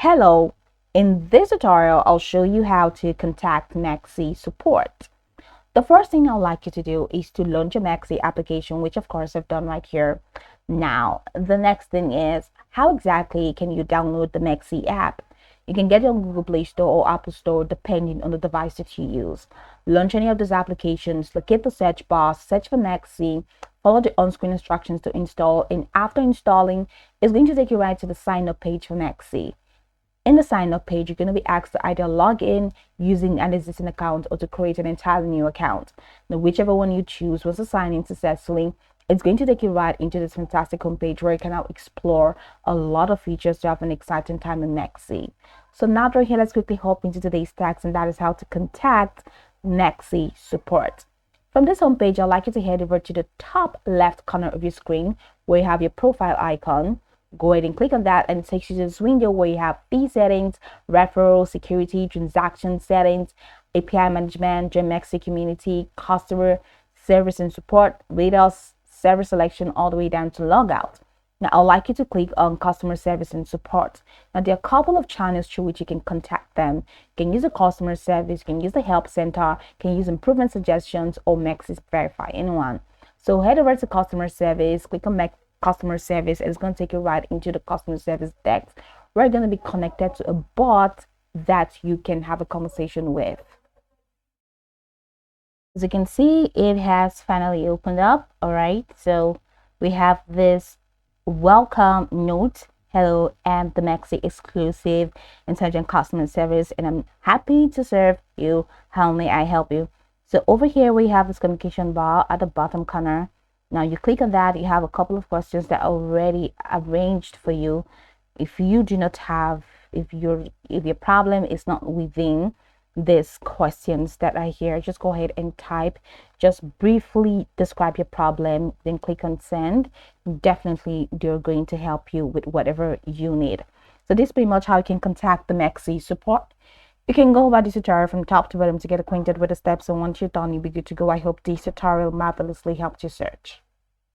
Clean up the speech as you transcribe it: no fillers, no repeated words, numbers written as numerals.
Hello, in this tutorial, I'll show you how to contact MEXC support. The first thing I'd like you to do is to launch your MEXC application, which of course I've done right here. Now, the next thing is how exactly can you download the MEXC app? You can get it on Google Play Store or Apple Store depending on the device that you use. Launch any of those applications, locate the search bar, search for MEXC, follow the on-screen instructions to install, and after installing, it's going to take you right to the sign up page for MEXC. In the sign up page, you're going to be asked to either log in using an existing account or to create an entirely new account. Now, whichever one you choose, once you sign in successfully, it's going to take you right into this fantastic homepage where you can now explore a lot of features to have an exciting time in MEXC. So now right here, let's quickly hop into today's text, and that is how to contact MEXC support. From this homepage, I'd like you to head over to the top left corner of your screen where you have your profile icon. Go ahead and click on that, and it takes you to this window where you have fee settings, referral, security, transaction settings, API management, MEXC community, customer service and support, radars, server selection, all the way down to logout. Now, I'd like you to click on customer service and support. Now, there are a couple of channels through which you can contact them. You can use the customer service, you can use the help center, you can use improvement suggestions, or MEXC verify anyone. So head over to customer service, click on customer service, and it's going to take you right into the customer service desk. We're going to be connected to a bot that you can have a conversation with. As you can see, it has finally opened up. All right, so we have this welcome note. Hello, I'm the MEXC exclusive intelligent customer service, and I'm happy to serve you. How may I help you? So over here we have this communication bar at the bottom corner. Now you click on that, you have a couple of questions that are already arranged for you. If you do not have, if your problem is not within these questions that are here, just go ahead and type, just briefly describe your problem, then click on send. Definitely they're going to help you with whatever you need. So this is pretty much how you can contact the MEXC support. You can go over this tutorial from top to bottom to get acquainted with the steps, and once you're done, you'll be good to go. I hope this tutorial marvelously helped you search.